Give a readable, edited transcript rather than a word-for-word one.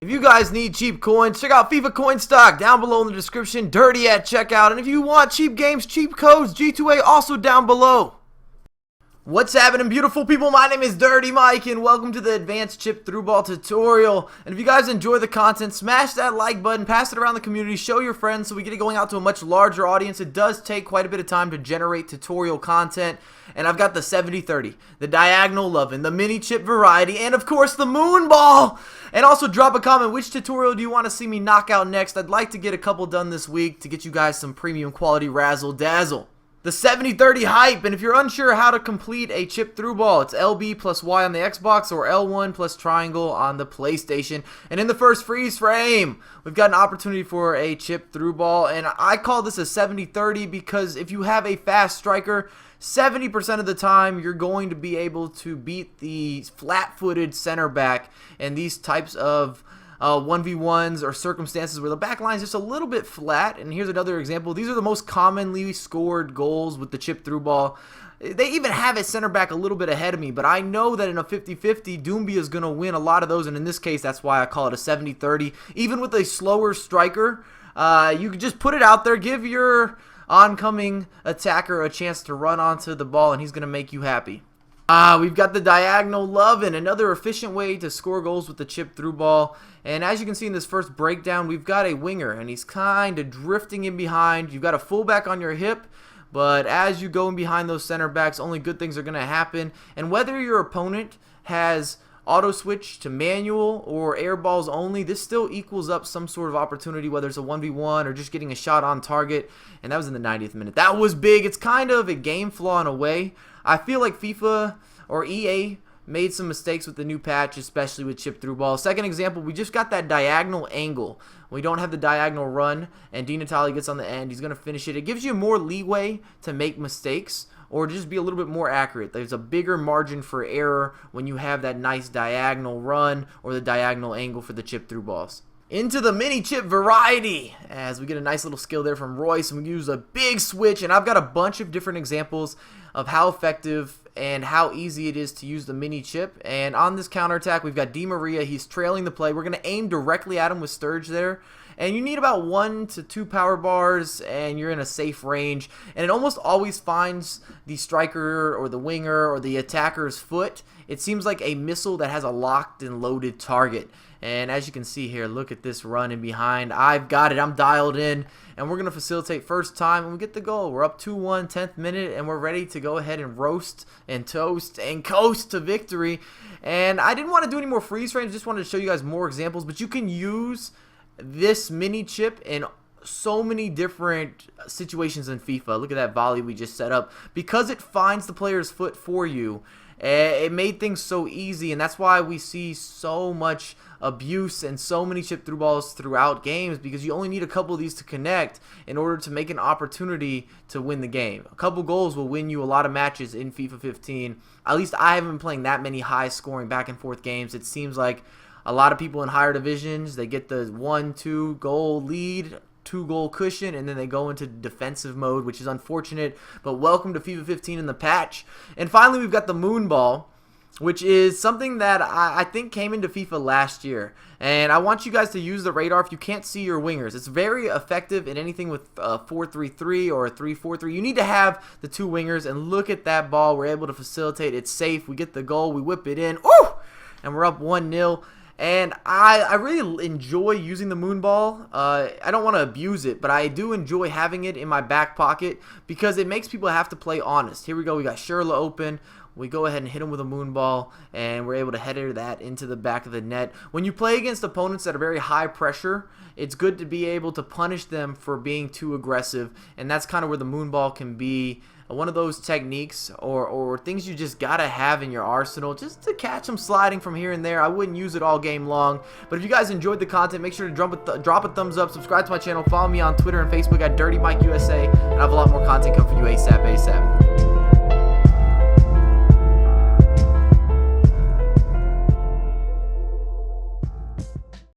If you guys need cheap coins, check out FIFA Coin Stock down below in the description, dirty at checkout. And if you want cheap games, cheap codes, G2A also down below. What's happening, beautiful people? My name is Dirty Mike and welcome to the advanced chip through ball tutorial. And if you guys enjoy the content, smash that like button, pass it around the community, show your friends so we get it going out to a much larger audience. It does take quite a bit of time to generate tutorial content. And I've got the 70-30, the diagonal LOVIN, the mini chip variety, and of course the MOONBALL. And also drop a comment, which tutorial do you want to see me knock out next? I'd like to get a couple done this week to get you guys some premium quality razzle dazzle. The 70-30 hype, and if you're unsure how to complete a chip through ball, it's LB plus Y on the Xbox or L1 plus triangle on the PlayStation. And in the first freeze frame, we've got an opportunity for a chip through ball, and I call this a 70-30 because if you have a fast striker, 70% of the time you're going to be able to beat the flat-footed center back and these types of 1v1s or circumstances where the back line is just a little bit flat. And here's another example. These are the most commonly scored goals with the chip through ball. They even have a center back a little bit ahead of me, but I know that in a 50-50, Doumbia is going to win a lot of those, and in this case, that's why I call it a 70-30. Even with a slower striker, you can just put it out there, give your oncoming attacker a chance to run onto the ball, and he's going to make you happy. We've got the diagonal LOVIN, another efficient way to score goals with the chip through ball. And as you can see in this first breakdown, we've got a winger, and he's kind of drifting in behind. You've got a fullback on your hip, but as you go in behind those center backs, only good things are going to happen. And whether your opponent has auto switch to manual or air balls only, this still equals up some sort of opportunity, whether it's a 1v1 or just getting a shot on target. And that was in the 90th minute. That was big. It's kind of a game flaw in a way. I feel like FIFA or EA made some mistakes with the new patch, especially with chip through ball. Second example, we just got that diagonal angle. We don't have the diagonal run, and Di Natale gets on the end. He's going to finish it. It gives you more leeway to make mistakes or just be a little bit more accurate. There's a bigger margin for error when you have that nice diagonal run or the diagonal angle for the chip through balls. Into the mini chip variety, as we get a nice little skill there from Royce, and we use a big switch, and I've got a bunch of different examples of how effective and how easy it is to use the mini chip. And on this counterattack, we've got Di Maria. He's trailing the play. We're going to aim directly at him with Sturge there. And you need about 1 to 2 power bars, and you're in a safe range. And it almost always finds the striker or the winger or the attacker's foot. It seems like a missile that has a locked and loaded target. And as you can see here, look at this run in behind. I've got it. I'm dialed in. And we're going to facilitate first time, and we get the goal. We're up 2-1, 10th minute, and we're ready to go ahead and roast and toast and coast to victory. And I didn't want to do any more freeze frames. Just wanted to show you guys more examples. But you can use this mini chip in so many different situations in FIFA. Look at that volley we just set up. Because it finds the player's foot for you, it made things so easy, and that's why we see so much abuse and so many chip through balls throughout games, because you only need a couple of these to connect in order to make an opportunity to win the game. A couple goals will win you a lot of matches in FIFA 15. At least I haven't been playing that many high-scoring back-and-forth games. It seems like a lot of people in higher divisions, they get the 1-2 goal lead, 2-goal cushion, and then they go into defensive mode, which is unfortunate, but welcome to FIFA 15 in the patch. And finally, we've got the MOONBALL, which is something that I think came into FIFA last year. And I want you guys to use the radar if you can't see your wingers. It's very effective in anything with 4-3-3 or 3-4-3. You need to have the 2 wingers, and look at that ball. We're able to facilitate. It's safe. We get the goal. We whip it in. Ooh! And we're up 1-0. And I really enjoy using the MOONBALL. I don't want to abuse it, but I do enjoy having it in my back pocket because it makes people have to play honest. Here we go. We got Sherla open. We go ahead and hit him with a MOONBALL, and we're able to header that into the back of the net. When you play against opponents that are very high pressure, it's good to be able to punish them for being too aggressive, and that's kind of where the MOONBALL can be one of those techniques or things you just gotta have in your arsenal just to catch them sliding from here and there. I wouldn't use it all game long, but if you guys enjoyed the content, make sure to drop a thumbs up, subscribe to my channel, follow me on Twitter and Facebook at Dirty Mike USA, and I have a lot more content coming for you ASAP.